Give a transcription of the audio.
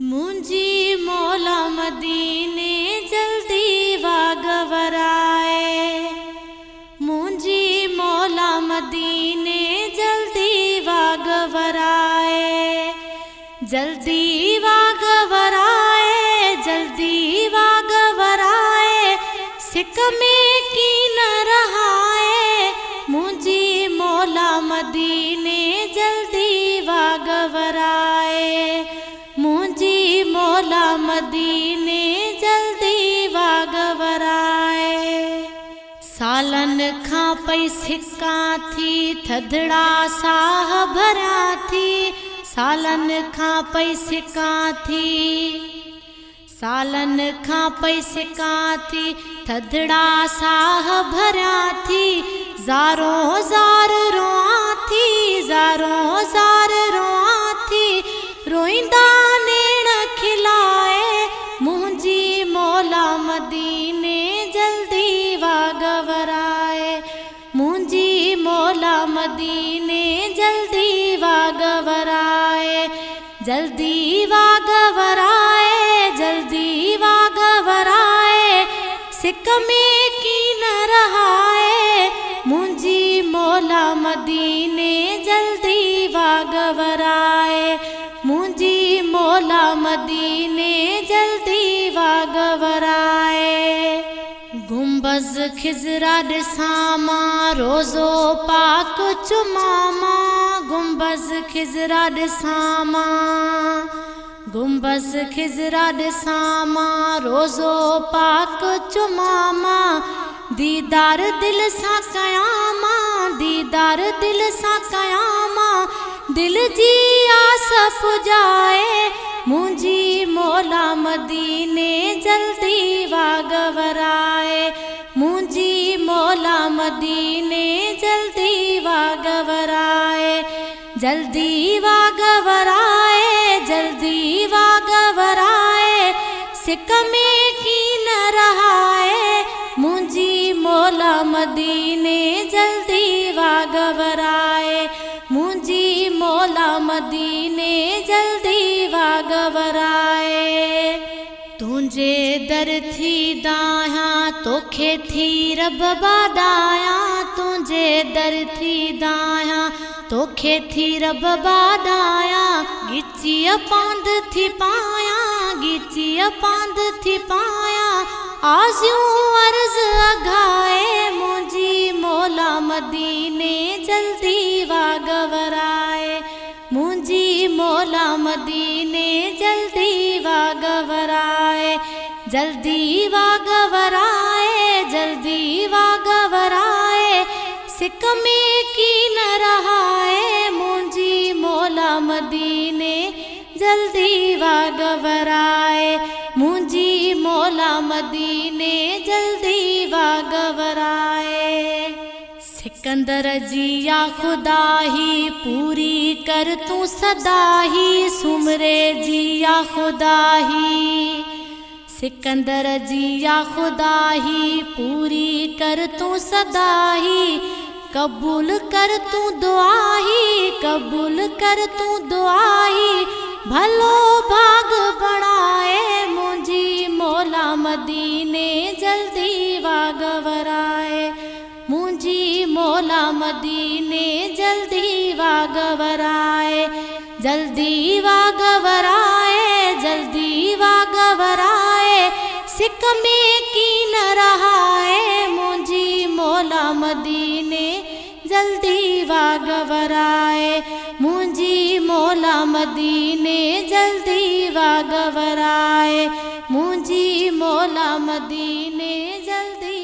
मुंजी मौला मदीने जल्दी वागवराए। मुंजी मौला मदीने जल्दी वागवराए। जल्दी वागवराए, जल्दी वागवराए, सिक में की न रहाए। मुंजी मौला मदीने जल्दी वागवराए। मुंजी मौला मदीने जल्दी वागवराए। सालन खां पई सिक्का थी थधड़ा साह भरिया थी। सालन खां पई सिक्का थी, सालन खां पई सिक्का थी, थधड़ा साह भरिया थी। ज़ारो ज़ार रोआ थी, ज़ारो ज़ार रोआ थी, रोईंदा नेण खिलाए। मुंजी मौला मदीने जल्दी वागवराए। मुंजी मौला मदीने जल्दी वागवराए। जल्दी वागवराए, जल्दी वागवराए, सिक में की न रहाए। मुंजी मौला मदीने जल्दी वागवराए। मुंजी मौला मदीने जल्दी वागवराए। गुंबज़ खिज़रा ॾिसामा रोज़ो पाक चुमामा। गुंबज़ खिज़रा ॾिसामा, गुंबज़ खिज़रा ॾिसामा, रोज़ो पाक चुमामा। दीदार दिल सां कयामा, दीदार दिल सां कयामा, दिल जी आस पुजाए। मुंजी मौला मदीने जल्दी वागवराए। मुंजी मौला मदीने जल्दी वागवराए। जल्दी वागवराए, जल्दी वागवराए, सिक में की न रहाए। मुंजी मौला मदीने जल्दी वागवराए। मुंजी मौला मदीने जल्दी वागवराए। तुंहिंजे दर थी दाया तोखे थी रब बादाया। तुंहिंजे दर थी दाया तोखे थी रब बादाया। गिचीअ पांद थी पाया, गिचीअ पांद थी पाया, आज़ियूं अर्ज़ अघाए। मुंजी मौला मदीने जल्दी वागवराए। मुंजी मौला मदीने जल्दी वागवराए। जल्दी वागवराए, जल्दी वागवराए, सिक में की न रहाए। मुंजी मौला मदीने जल्दी वागवराए। मुंजी मौला मदीने जल्दी वागवराए। सिकंदर जी या खुदा ही पूरी कर तू सदा ही। सुमरे जी या खुदा ही, सिकंदर जी या खुदा ही पूरी कर तू सदा ही। कबूल कर तू दुआ ही, कबूल कर तू दुआ ही, भलो भाग बढ़ाए। मुंजी मौला मदीने जल्दी वागवराए। मुंजी मौला मदीने जल्दी वागवराए। जल्दी वागवराए, जल्दी वागवराए, सिक में की न रहाए। मुंजी मौला मदीने जल्दी वागवराए। मुंजी मौला मदीने जल्दी वागवराए। मुंजी मौला मदीने जल्दी